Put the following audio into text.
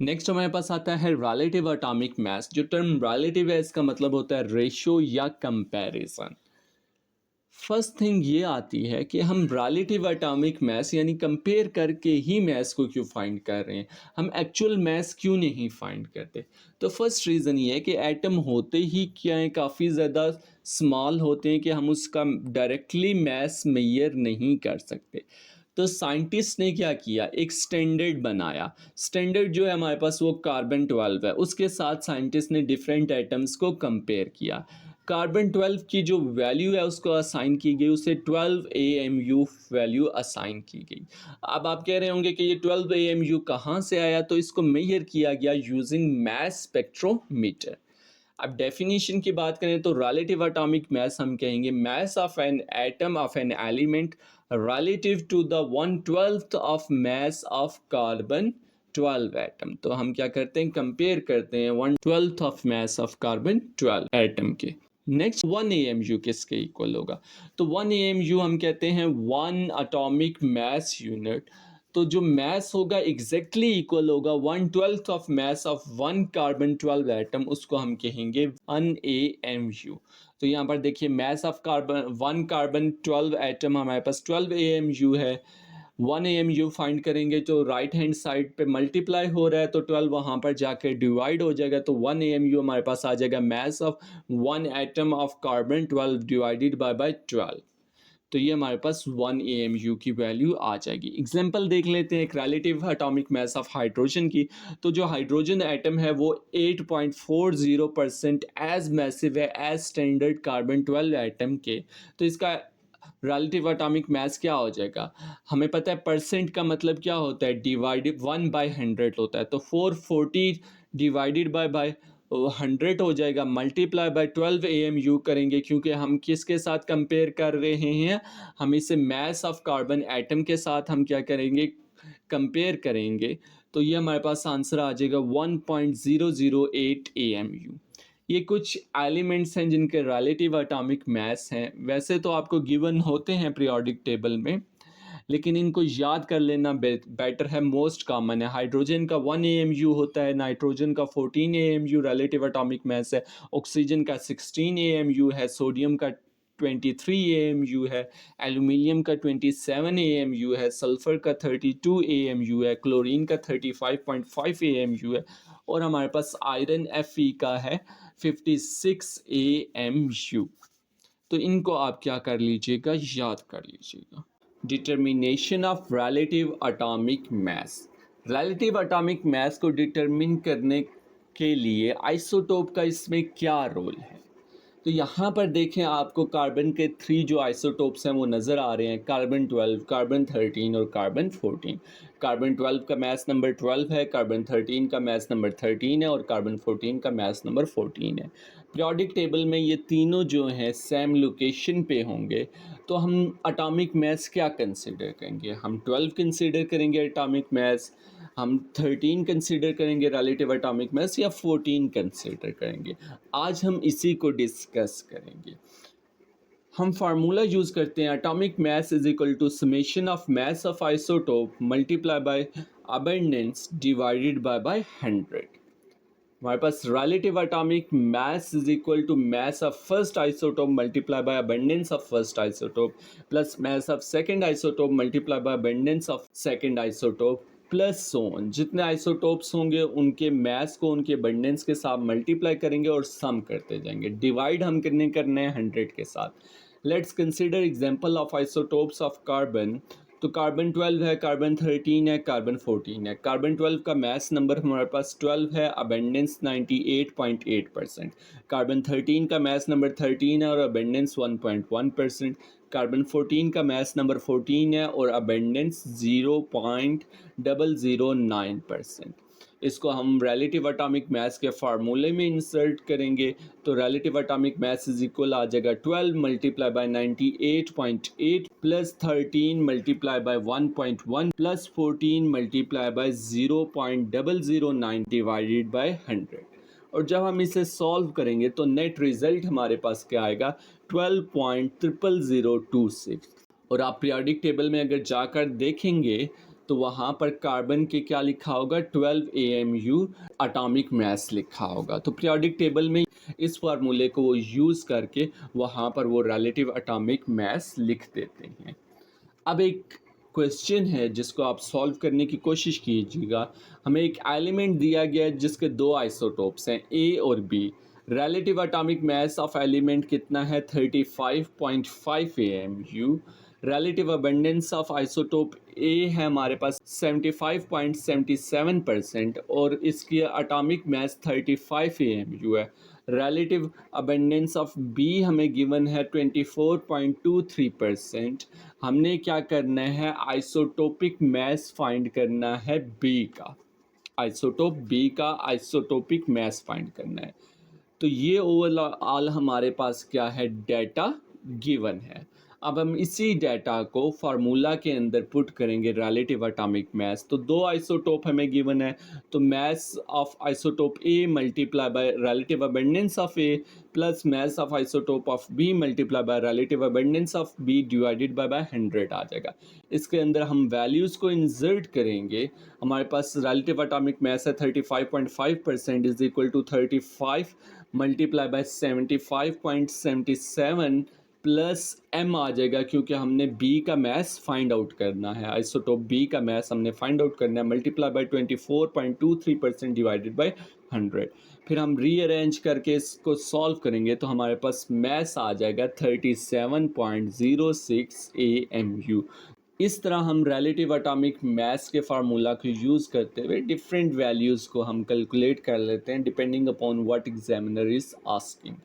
Next हमारे पास आता है रिलेटिव एटॉमिक मास। जो टर्म रिलेटिव है इसका मतलब होता है रेशो या कंपैरिजन। फर्स्ट थिंग ये आती है कि हम रिलेटिव एटॉमिक मास यानी कंपेयर करके ही मास को क्यों फाइंड कर रहे हैं, हम एक्चुअल मास क्यों नहीं फाइंड करते। तो फर्स्ट रीज़न ये है कि एटम होते ही क्या है, काफ़ी ज़्यादा स्मॉल होते हैं कि हम उसका डायरेक्टली मास मेजर नहीं कर सकते। तो साइंटिस्ट ने क्या किया, एक स्टैंडर्ड बनाया। स्टैंडर्ड जो है हमारे पास वो कार्बन 12 है। उसके साथ साइंटिस्ट ने डिफरेंट एटम्स को कंपेयर किया। कार्बन 12 की जो वैल्यू है उसको असाइन की गई, उसे 12 AMU वैल्यू असाइन की गई। अब आप कह रहे होंगे कि ये 12 AMU कहाँ से आया, तो इसको मेजर किया गया यूजिंग मास स्पेक्ट्रोमीटर। अब डेफिनेशन की बात करें तो रिलेटिव एटॉमिक मास हम कहेंगे mass of an atom of an element relative to the 1/12 of mass of carbon 12 atom. तो हम क्या करते हैं, कंपेयर करते हैं 1/12 of mass of carbon 12 atom के। नेक्स्ट 1 AMU किसके इक्वल होगा, तो 1 AMU हम कहते हैं 1 एटॉमिक मास यूनिट। तो जो मास होगा एग्जैक्टली इक्वल होगा 1/12 of mass of 1 carbon 12 atom, उसको हम कहेंगे 1 AMU। तो यहाँ पर देखिए मास ऑफ कार्बन 1 कार्बन 12 एटम हमारे पास 12 AMU है। 1 AMU फाइंड करेंगे तो राइट हैंड साइड पे मल्टीप्लाई हो रहा है तो 12 वहाँ पर जाकर डिवाइड हो जाएगा, तो 1 AMU हमारे पास आ जाएगा mass of 1 atom of carbon 12 divided by 12। तो ये हमारे पास 1 AMU की वैल्यू आ जाएगी। एग्जाम्पल देख लेते हैं एक relative atomic mass of hydrogen की। तो जो हाइड्रोजन एटम है वो 8.40% एज मैसिव है एज स्टैंडर्ड कार्बन 12 एटम के। तो इसका रिलेटिव एटॉमिक मास क्या हो जाएगा, हमें पता है परसेंट का मतलब क्या होता है, डिवाइडेड 1/100 होता है। तो 440 डिवाइडेड बाय 100 हो जाएगा, मल्टीप्लाई बाय 12 AMU करेंगे क्योंकि हम किसके साथ कंपेयर कर रहे हैं, हम इसे मास ऑफ कार्बन एटम के साथ हम क्या करेंगे, कंपेयर करेंगे। तो ये हमारे पास आंसर आ जाएगा 1.008 AMU। ये कुछ एलिमेंट्स हैं जिनके रिलेटिव एटॉमिक मास हैं। वैसे तो आपको गिवन होते हैं पीरियोडिक टेबल में, लेकिन इनको याद कर लेना बेटर है, मोस्ट कॉमन है। हाइड्रोजन का 1 AMU होता है, नाइट्रोजन का 14 AMU रिलेटिव एटॉमिक मास है, ऑक्सीजन का 16 AMU है, सोडियम का 23 AMU है, एल्यूमिनियम का 27 AMU है, सल्फर का 32 AMU है, क्लोरीन का 35.5 AMU है, और हमारे पास आयरन Fe का है 56 AMU। तो इनको आप क्या कर लीजिएगा, याद कर लीजिएगा। Determination of relative atomic mass. Relative atomic मास को डिटरमिन करने के लिए आइसोटोप का इसमें क्या रोल है। तो यहाँ पर देखें, आपको कार्बन के 3 जो आइसोटोप्स हैं वो नज़र आ रहे हैं, कार्बन 12, कार्बन 13 और कार्बन 14। कार्बन 12 का मास नंबर 12 है, कार्बन 13 का मास नंबर 13 है और कार्बन 14 का मास नंबर 14 है। पीरियोडिक टेबल में ये तीनों जो हैं सेम लोकेशन पे होंगे। तो हम एटॉमिक मास क्या कंसिडर करेंगे, हम 12 कंसिडर करेंगे एटॉमिक मास, हम 13 कंसिडर करेंगे रिलेटिव एटॉमिक मास, या 14 कंसिडर करेंगे। आज हम इसी को डिस्कस करेंगे। हम फार्मूला यूज़ करते हैं, atomic mass is equal to summation of mass of isotope multiply by abundance divided by 100। हमारे पास relative atomic mass is equal to mass of first isotope multiply by abundance of first isotope plus mass of second isotope multiply by abundance of second isotope plus so on. जितने isotopes होंगे उनके मास को उनके abundance के साथ multiply करेंगे और सम करते जाएंगे। डिवाइड हम करने हैं 100 के साथ। Let's consider example of isotopes of carbon. तो कार्बन 12 है, कार्बन 13 है, कार्बन 14 है। कार्बन 12 का मास नंबर हमारे पास 12 है, अबेंडेंस 98.8%। कार्बन 13 का मास नंबर 13 है और अबेंडेंस 1.1%। कार्बन 14 का मास नंबर 14 है और अबेंडेंस 0.009%। इसको हम रिलेटिव एटॉमिक मास के फार्मूले में इंसर्ट करेंगे। तो relative atomic mass is equal आ जाएगा 12 multiply by 98.8 plus 13 multiply by 1.1 plus 14 multiply by 0.009 divided by 100। और जब हम इसे सॉल्व करेंगे तो नेट रिजल्ट हमारे पास क्या आएगा, 12.00026। और आप पीरियोडिक टेबल में अगर जाकर देखेंगे तो वहाँ पर कार्बन के क्या लिखा होगा 12 AMU एटॉमिक मास लिखा होगा। तो पीरियोडिक टेबल में इस फार्मूले को वो यूज़ करके वहाँ पर वो रिलेटिव एटॉमिक मास लिख देते हैं। अब एक क्वेश्चन है जिसको आप सॉल्व करने की कोशिश कीजिएगा। हमें एक एलिमेंट दिया गया है जिसके दो आइसोटोप्स हैं ए और B. Relative atomic mass of element कितना है 35.5 AMU। Relative abundance of isotope A है हमारे पास 75.77% और इसकी एटॉमिक मास 35 AMU है। रिलेटिव अबंडेंस ऑफ बी हमें गिवन है 24.23%। हमने क्या करना है आइसोटोपिक मास फाइंड करना है बी का, आइसोटोप बी का आइसोटोपिक मास फाइंड करना है। तो ये ओवरऑल हमारे पास क्या है डेटा गिवन है। अब हम इसी डेटा को फार्मूला के अंदर पुट करेंगे रिलेटिव एटॉमिक मास। तो दो आइसोटोप हमें गिवन है, तो mass of isotope A multiply by relative abundance of A plus mass of isotope of B multiply by relative abundance of B divided by 100 आ जाएगा। इसके अंदर हम वैल्यूज़ को इंसर्ट करेंगे। हमारे पास रिलेटिव एटॉमिक मास है 35.5% is equal to 35 multiply by 75.77 plus M आ जाएगा, क्योंकि हमने बी का मास फाइंड आउट करना है, आइसोटोप बी का मास हमने फाइंड आउट करना है। Multiply by 24.23% divided by 100। फिर हम रीअरेंज करके इसको सॉल्व करेंगे तो हमारे पास मास आ जाएगा 37.06 AMU। इस तरह हम रिलेटिव एटॉमिक मास के फार्मूला को यूज़ करते हुए डिफरेंट वैल्यूज़ को हम कैलकुलेट कर लेते हैं depending upon what examiner is asking.